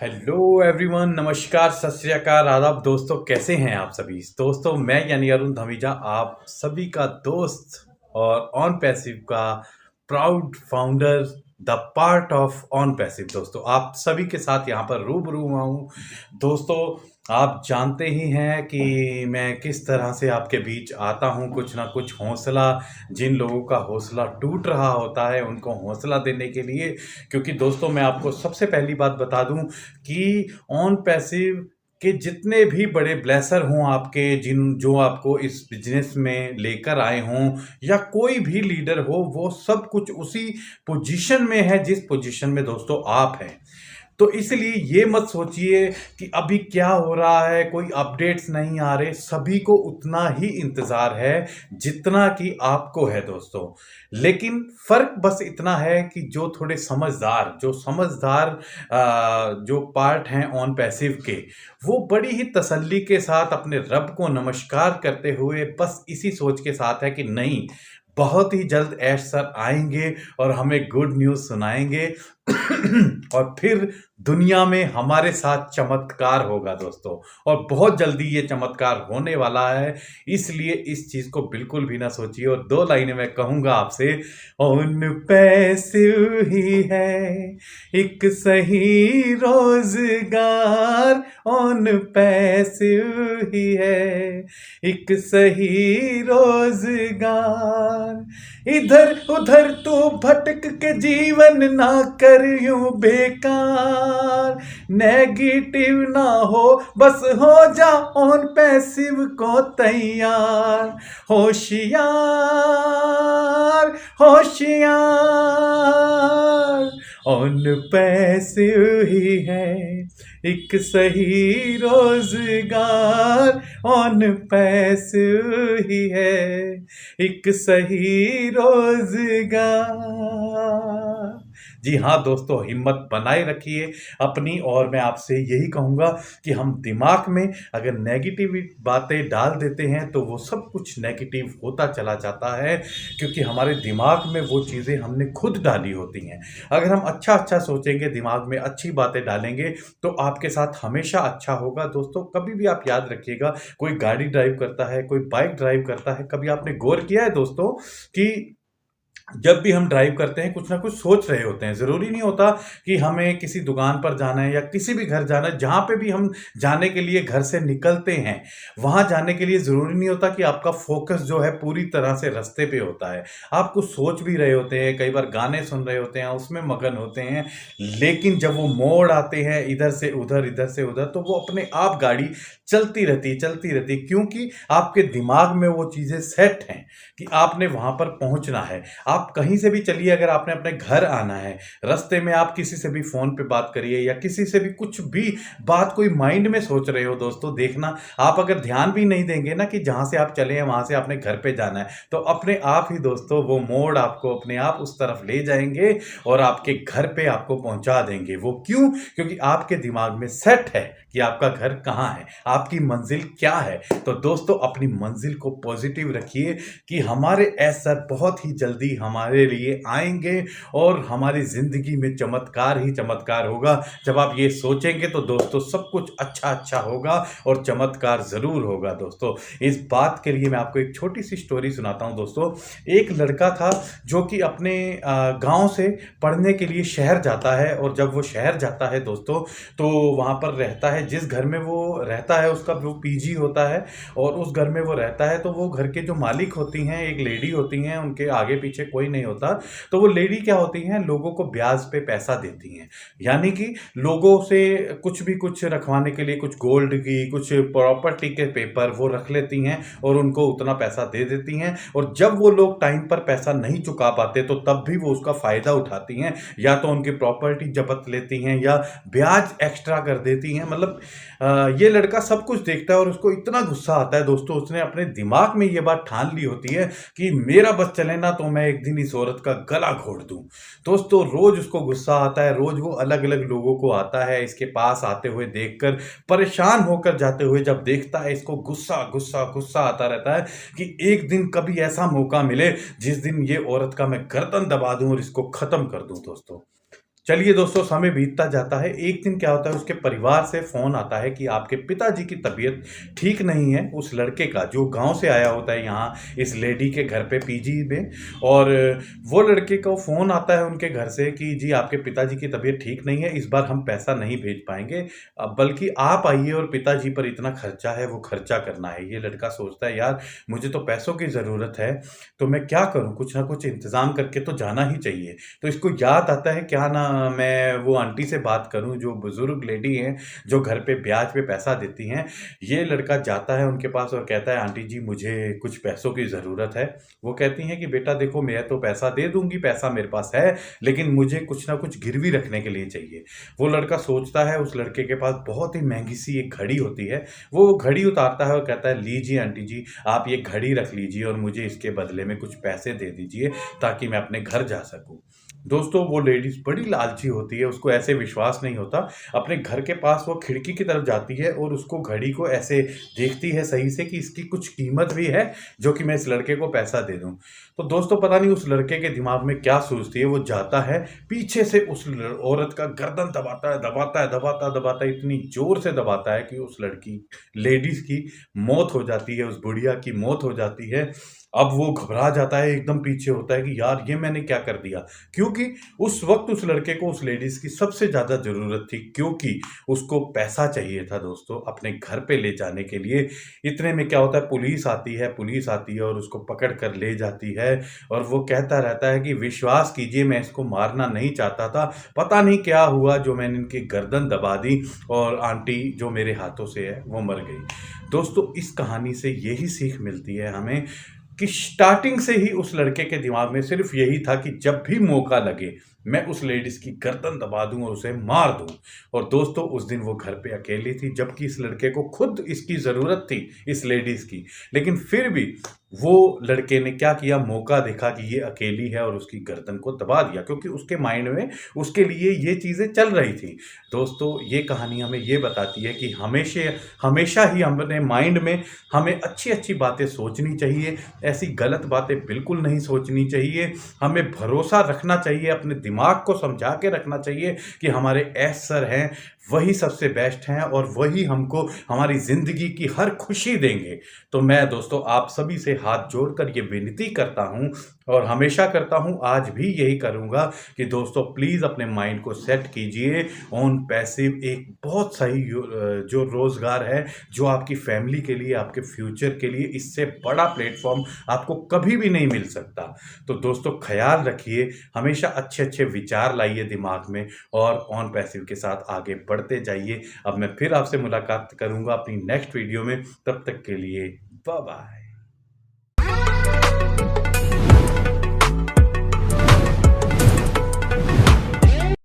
Hello everyone, नमस्कार, सत श्री अकाल, आदाब दोस्तों। कैसे हैं आप सभी दोस्तों? मैं यानी अरुण धमीजा, आप सभी का दोस्त और ऑन पैसिव का proud founder, the part of on passive. दोस्तों, आप सभी के साथ यहाँ पर रूबरू हुआ हूँ। दोस्तों, आप जानते ही हैं कि मैं किस तरह से आपके बीच आता हूँ। कुछ ना कुछ हौसला, जिन लोगों का हौसला टूट रहा होता है उनको हौसला देने के लिए। क्योंकि दोस्तों, मैं आपको सबसे पहली बात बता दूं कि ऑन पैसिव के जितने भी बड़े ब्लेसर हों आपके, जिन जो आपको इस बिजनेस में लेकर आए हों, या कोई भी लीडर हो, वो सब कुछ उसी पोजीशन में है जिस पोजीशन में दोस्तों आप हैं। तो इसलिए ये मत सोचिए कि अभी क्या हो रहा है, कोई अपडेट्स नहीं आ रहे। सभी को उतना ही इंतजार है जितना कि आपको है दोस्तों। लेकिन फर्क बस इतना है कि जो थोड़े समझदार, जो पार्ट हैं ऑन पैसिव के, वो बड़ी ही तसल्ली के साथ अपने रब को नमस्कार करते हुए बस इसी सोच के साथ है कि नहीं, बहुत ही जल्द ऐश सर आएंगे और हमें गुड न्यूज़ सुनाएंगे और फिर दुनिया में हमारे साथ चमत्कार होगा दोस्तों। और बहुत जल्दी ये चमत्कार होने वाला है, इसलिए इस चीज़ को बिल्कुल भी ना सोचिए। और दो लाइनें मैं कहूँगा आपसे, ऑन पैसिव ही है एक सही रोजगार, ऑन पैसिव ही है एक सही रोजगार। इधर उधर तू भटक के जीवन ना कर यूं बेकार, नेगेटिव ना हो, बस हो जा ऑन पैसिव को तैयार। होशियार होशियार, ऑन पैसिव ही है एक सही रोजगार, ऑन पैसिव ही है एक सही रोजगार। जी हाँ दोस्तों, हिम्मत बनाए रखिए अपनी। और मैं आपसे यही कहूँगा कि हम दिमाग में अगर नेगेटिव बातें डाल देते हैं तो वो सब कुछ नेगेटिव होता चला जाता है, क्योंकि हमारे दिमाग में वो चीज़ें हमने खुद डाली होती हैं। अगर हम अच्छा अच्छा सोचेंगे, दिमाग में अच्छी बातें डालेंगे, तो आपके साथ हमेशा अच्छा होगा दोस्तों। कभी भी आप याद रखिएगा, कोई गाड़ी ड्राइव करता है, कोई बाइक ड्राइव करता है, कभी आपने गौर किया है दोस्तों कि जब भी हम ड्राइव करते हैं कुछ ना कुछ सोच रहे होते हैं। ज़रूरी नहीं होता कि हमें किसी दुकान पर जाना है या किसी भी घर जाना है। जहाँ पे भी हम जाने के लिए घर से निकलते हैं, वहाँ जाने के लिए ज़रूरी नहीं होता कि आपका फोकस जो है पूरी तरह से रास्ते पे होता है। आप कुछ सोच भी रहे होते हैं, कई बार गाने सुन रहे होते हैं, उसमें मगन होते हैं। लेकिन जब वो मोड़ आते हैं इधर से उधर, इधर से उधर, तो वो अपने आप गाड़ी चलती रहती, चलती रहती, क्योंकि आपके दिमाग में वो चीज़ें सेट हैं कि आपने वहाँ पर पहुँचना है। आप कहीं से भी चलिए, अगर आपने अपने घर आना है, रास्ते में आप किसी से भी फ़ोन पे बात करिए या किसी से भी कुछ भी बात कोई माइंड में सोच रहे हो दोस्तों, देखना आप अगर ध्यान भी नहीं देंगे ना कि जहाँ से आप चले हैं वहाँ से आपने घर पे जाना है, तो अपने आप ही दोस्तों वो मोड़ आपको अपने आप उस तरफ ले जाएंगे और आपके घर पे आपको पहुँचा देंगे। वो क्यों? क्योंकि आपके दिमाग में सेट है कि आपका घर कहाँ है, आपकी मंजिल क्या है। तो दोस्तों, अपनी मंजिल को पॉजिटिव रखिए कि हमारे ऐसा बहुत ही जल्दी हमारे लिए आएंगे और हमारी ज़िंदगी में चमत्कार ही चमत्कार होगा। जब आप ये सोचेंगे तो दोस्तों सब कुछ अच्छा अच्छा होगा और चमत्कार ज़रूर होगा दोस्तों। इस बात के लिए मैं आपको एक छोटी सी स्टोरी सुनाता हूँ दोस्तों। एक लड़का था जो कि अपने गांव से पढ़ने के लिए शहर जाता है, और जब वो शहर जाता है दोस्तों तो वहाँ पर रहता है। जिस घर में वो रहता है उसका वो पीजी होता है, और उस घर में वो रहता है तो वो घर के जो मालिक होती हैं, एक लेडी होती हैं, उनके आगे पीछे कोई नहीं होता। तो वो लेडी क्या होती हैं, लोगों को ब्याज पे पैसा देती हैं। यानी कि लोगों से कुछ भी कुछ रखवाने के लिए, कुछ गोल्ड की, कुछ प्रॉपर्टी के पेपर वो रख लेती हैं और उनको उतना पैसा दे देती हैं। और जब वो लोग टाइम पर पैसा नहीं चुका पाते तो तब भी वो उसका फ़ायदा उठाती हैं, या तो उनकी प्रॉपर्टी जब्त लेती हैं या ब्याज एक्स्ट्रा कर देती हैं। मतलब ये लड़का सब कुछ देखता है और उसको इतना गुस्सा आता है दोस्तों, उसने अपने दिमाग में ये बात ठान ली होती है कि मेरा बस चले ना तो मैं एक दिन इस औरत का गला घोट दूं। दोस्तों, रोज उसको गुस्सा आता है, रोज वो अलग अलग लोगों को आता है इसके पास आते हुए देखकर, परेशान होकर जाते हुए जब देखता है, इसको गुस्सा गुस्सा गुस्सा आता रहता है कि एक दिन कभी ऐसा मौका मिले जिस दिन ये औरत का मैं गर्दन दबा दूं और इसको खत्म कर दूं दोस्तों। चलिए दोस्तों, समय बीतता जाता है। एक दिन क्या होता है, उसके परिवार से फ़ोन आता है कि आपके पिताजी की तबीयत ठीक नहीं है। उस लड़के का जो गाँव से आया होता है यहाँ इस लेडी के घर पे पीजी में, और वो लड़के को फ़ोन आता है उनके घर से कि जी आपके पिताजी की तबीयत ठीक नहीं है, इस बार हम पैसा नहीं भेज पाएँगे, बल्कि आप आइए और पिताजी पर इतना खर्चा है वो खर्चा करना है। ये लड़का सोचता है यार मुझे तो पैसों की ज़रूरत है, तो मैं क्या करूँ? कुछ ना कुछ इंतज़ाम करके तो जाना ही चाहिए। तो इसको याद आता है क्या ना मैं वो आंटी से बात करूँ जो बुज़ुर्ग लेडी हैं, जो घर पे ब्याज पे पैसा देती हैं। ये लड़का जाता है उनके पास और कहता है आंटी जी मुझे कुछ पैसों की ज़रूरत है। वो कहती हैं कि बेटा देखो मैं तो पैसा दे दूँगी, पैसा मेरे पास है, लेकिन मुझे कुछ ना कुछ गिरवी रखने के लिए चाहिए। वो लड़का सोचता है उस लड़के के पास बहुत ही महँगी सी एक घड़ी होती है। वो घड़ी उतारता है और कहता है लीजिए आंटी जी आप ये घड़ी रख लीजिए और मुझे इसके बदले में कुछ पैसे दे दीजिए ताकि मैं अपने घर जा सकूँ। दोस्तों वो लेडीज़ बड़ी लालची होती है, उसको ऐसे विश्वास नहीं होता। अपने घर के पास वो खिड़की की तरफ जाती है और उसको घड़ी को ऐसे देखती है सही से कि इसकी कुछ कीमत भी है, जो कि मैं इस लड़के को पैसा दे दूँ। तो दोस्तों पता नहीं उस लड़के के दिमाग में क्या सूझती है, वो जाता है पीछे से उस औरत का गर्दन दबाता है, दबाता है, दबाता, दबाता इतनी ज़ोर से दबाता है कि उस लड़की लेडीज़ की मौत हो जाती है, उस बुढ़िया की मौत हो जाती है। अब वो घबरा जाता है, एकदम पीछे होता है कि यार ये मैंने क्या कर दिया? क्योंकि उस वक़्त उस लड़के को उस लेडीज़ की सबसे ज़्यादा ज़रूरत थी, क्योंकि उसको पैसा चाहिए था दोस्तों अपने घर पे ले जाने के लिए। इतने में क्या होता है पुलिस आती है और उसको पकड़ कर ले जाती है और वो कहता रहता है कि विश्वास कीजिए मैं इसको मारना नहीं चाहता था, पता नहीं क्या हुआ जो मैंने इनकी गर्दन दबा दी और आंटी जो मेरे हाथों से है वो मर गई। दोस्तों इस कहानी से यही सीख मिलती है हमें कि स्टार्टिंग से ही उस लड़के के दिमाग में सिर्फ यही था कि जब भी मौका लगे मैं उस लेडीज़ की गर्दन दबा दूँ और उसे मार दूँ। और दोस्तों उस दिन वो घर पे अकेली थी, जबकि इस लड़के को खुद इसकी ज़रूरत थी इस लेडीज़ की। लेकिन फिर भी वो लड़के ने क्या किया, मौका देखा कि ये अकेली है और उसकी गर्दन को दबा दिया, क्योंकि उसके माइंड में उसके लिए ये चीज़ें चल रही थी। दोस्तों ये कहानी हमें ये बताती है कि हमेशा ही अपने माइंड में हमें अच्छी-अच्छी बातें सोचनी चाहिए, ऐसी गलत बातें बिल्कुल नहीं सोचनी चाहिए। हमें भरोसा रखना चाहिए, अपने दिमाग को समझा के रखना चाहिए कि हमारे एस सर हैं, वही सबसे बेस्ट हैं और वही हमको हमारी ज़िंदगी की हर खुशी देंगे। तो मैं दोस्तों आप सभी से हाथ जोड़कर ये विनती करता हूँ और हमेशा करता हूँ, आज भी यही करूँगा कि दोस्तों प्लीज़ अपने माइंड को सेट कीजिए। ऑन पैसिव एक बहुत सही जो रोज़गार है, जो आपकी फैमिली के लिए, आपके फ्यूचर के लिए इससे बड़ा प्लेटफ़ॉर्म आपको कभी भी नहीं मिल सकता। तो दोस्तों ख़्याल रखिए, हमेशा अच्छे-अच्छे विचार लाइए दिमाग में और ऑन पैसिव के साथ आगे बढ़ते जाइए। अब मैं फिर आपसे मुलाकात करूँगा अपनी नेक्स्ट वीडियो में, तब तक के लिए बाय बाय।